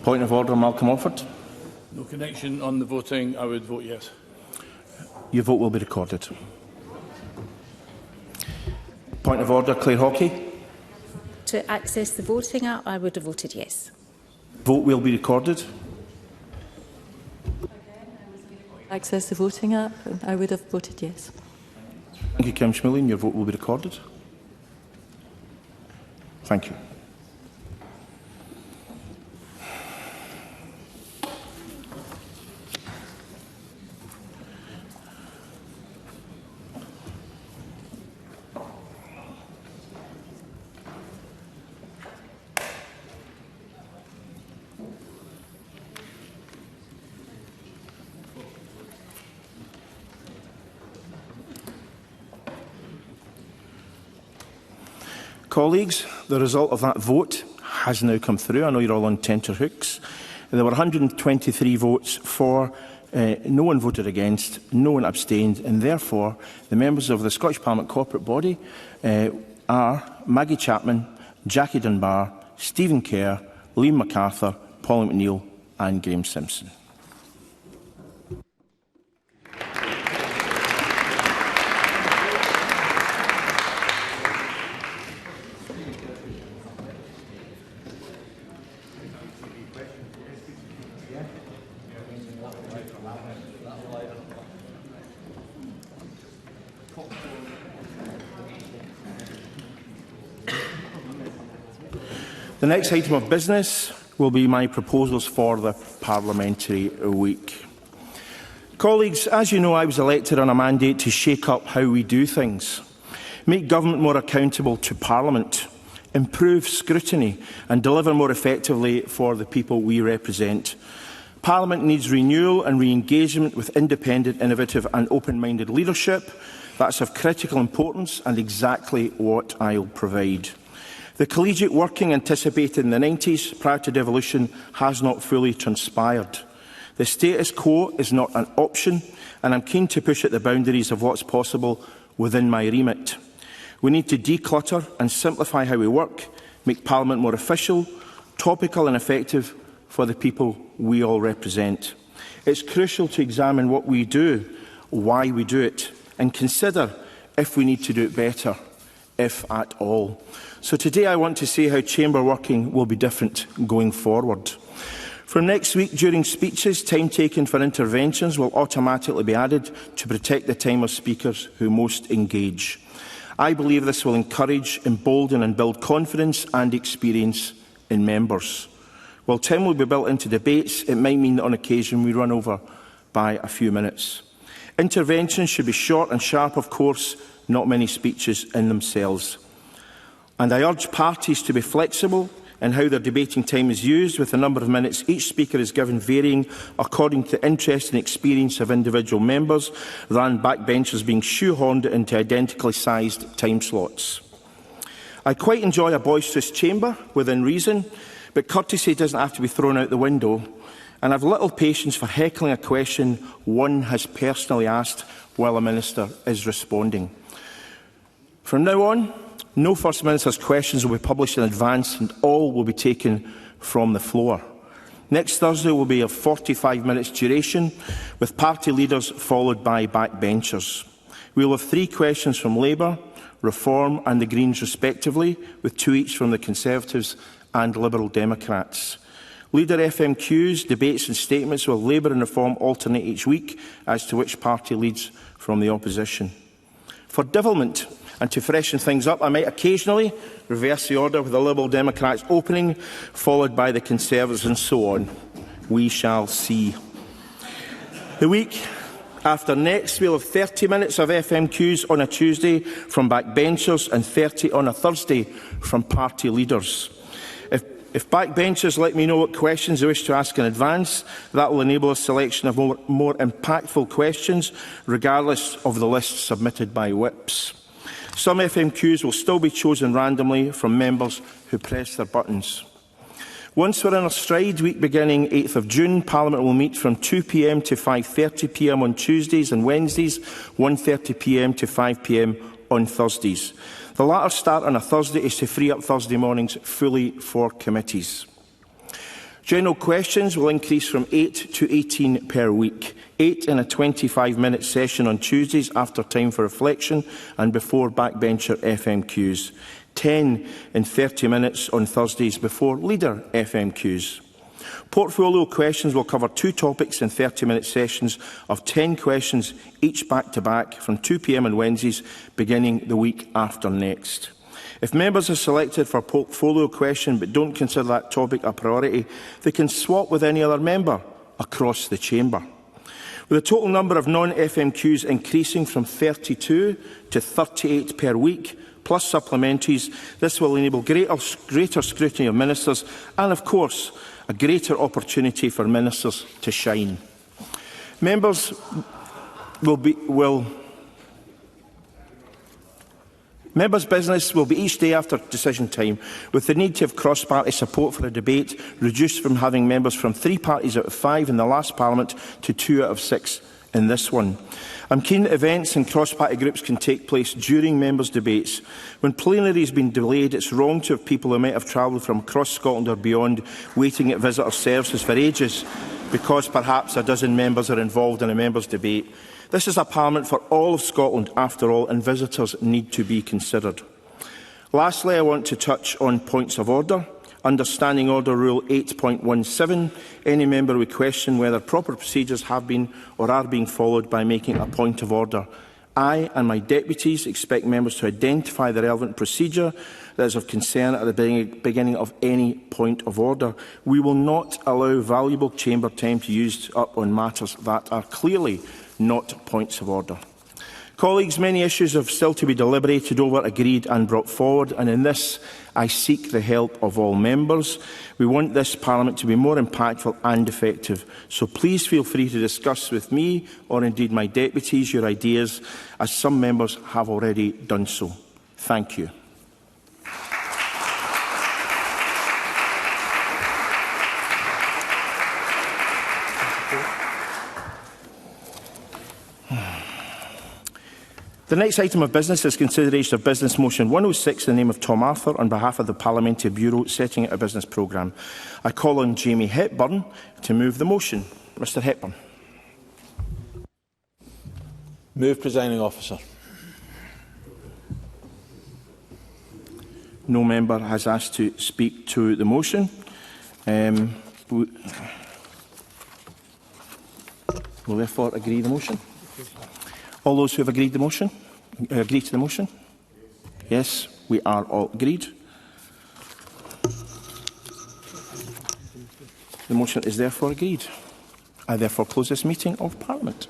Point of order, Malcolm Offord. No connection on the voting. I would vote yes. Your vote will be recorded. Point of order, Claire Hockey. To access the voting app, I would have voted yes. Vote will be recorded. Access the voting app, I would have voted yes. Thank you, Kim Schmillian. Your vote will be recorded. Thank you. Colleagues, the result of that vote has now come through. I know you're all on tenterhooks. There were 123 votes for, no one voted against, no one abstained, and therefore the members of the Scottish Parliament corporate body are Maggie Chapman, Jackie Dunbar, Stephen Kerr, Liam MacArthur, Paul McNeill and Graeme Simpson. The next item of business will be my proposals for the Parliamentary week. Colleagues, as you know, I was elected on a mandate to shake up how we do things, make government more accountable to Parliament, improve scrutiny and deliver more effectively for the people we represent. Parliament needs renewal and re-engagement with independent, innovative and open-minded leadership. That's of critical importance and exactly what I'll provide. The collegiate working anticipated in the 90s prior to devolution has not fully transpired. The status quo is not an option, and I'm keen to push at the boundaries of what's possible within my remit. We need to declutter and simplify how we work, make Parliament more official, topical and effective for the people we all represent. It's crucial to examine what we do, why we do it, and consider if we need to do it better, if at all. So today I want to say how chamber working will be different going forward. From next week, during speeches, time taken for interventions will automatically be added to protect the time of speakers who most engage. I believe this will encourage, embolden and build confidence and experience in members. While time will be built into debates, it might mean that on occasion we run over by a few minutes. Interventions should be short and sharp, of course, not many speeches in themselves. And I urge parties to be flexible in how their debating time is used, with the number of minutes each speaker is given varying according to the interest and experience of individual members, rather than backbenchers being shoehorned into identically sized time slots. I quite enjoy a boisterous chamber within reason, but courtesy doesn't have to be thrown out the window, and I have little patience for heckling a question one has personally asked while a minister is responding. From now on, no First Minister's questions will be published in advance and all will be taken from the floor. Next Thursday will be of 45 minutes duration, with party leaders followed by backbenchers. We will have 3 questions from Labour, Reform and the Greens respectively, with 2 each from the Conservatives and Liberal Democrats. Leader FMQs, debates and statements will Labour and Reform alternate each week as to which party leads from the opposition. For devilment, and to freshen things up, I might occasionally reverse the order with the Liberal Democrats opening, followed by the Conservatives and so on. We shall see. The week after next, we'll have 30 minutes of FMQs on a Tuesday from backbenchers and 30 on a Thursday from party leaders. If backbenchers let me know what questions they wish to ask in advance, that will enable a selection of more impactful questions, regardless of the list submitted by whips. Some FMQs will still be chosen randomly from members who press their buttons. Once we're in our stride, week beginning 8th of June, Parliament will meet from 2 p.m. to 5:30 p.m. on Tuesdays and Wednesdays, 1:30 p.m. to 5 p.m. on Thursdays. The latter start on a Thursday is to free up Thursday mornings fully for committees. General questions will increase from 8 to 18 per week. 8 in a 25-minute session on Tuesdays after time for reflection and before backbencher FMQs. 10 in 30 minutes on Thursdays before leader FMQs. Portfolio questions will cover 2 topics in 30-minute sessions of 10 questions, each back-to-back from 2 p.m. on Wednesdays, beginning the week after next. If members are selected for a portfolio question but don't consider that topic a priority, they can swap with any other member across the chamber. With the total number of non-FMQs increasing from 32 to 38 per week, plus supplementaries, this will enable greater scrutiny of ministers and, of course, a greater opportunity for ministers to shine. Members will Members' business will be each day after decision time, with the need to have cross-party support for a debate reduced from having members from 3 parties out of 5 in the last Parliament to 2 out of 6 in this one. I'm keen that events and cross-party groups can take place during members' debates. When plenary has been delayed, it's wrong to have people who might have travelled from across Scotland or beyond waiting at visitor services for ages because perhaps a dozen members are involved in a members' debate. This is a Parliament for all of Scotland, after all, and visitors need to be considered. Lastly, I want to touch on points of order. Under Standing Order Rule 8.17, any member would question whether proper procedures have been or are being followed by making a point of order. I and my deputies expect members to identify the relevant procedure that is of concern at the beginning of any point of order. We will not allow valuable chamber time to be used up on matters that are clearly not points of order. Colleagues, many issues have still to be deliberated over, agreed and brought forward, and in this I seek the help of all members. We want this Parliament to be more impactful and effective, so please feel free to discuss with me, or indeed my deputies, your ideas, as some members have already done so. Thank you. The next item of business is consideration of Business Motion 106 in the name of Tom Arthur on behalf of the Parliamentary Bureau setting out a business programme. I call on Jamie Hepburn to move the motion. Mr Hepburn. Move, Presiding Officer. No member has asked to speak to the motion. We'll therefore agree the motion. All those who have agreed to the motion? Yes, we are all agreed. The motion is therefore agreed. I therefore close this meeting of Parliament.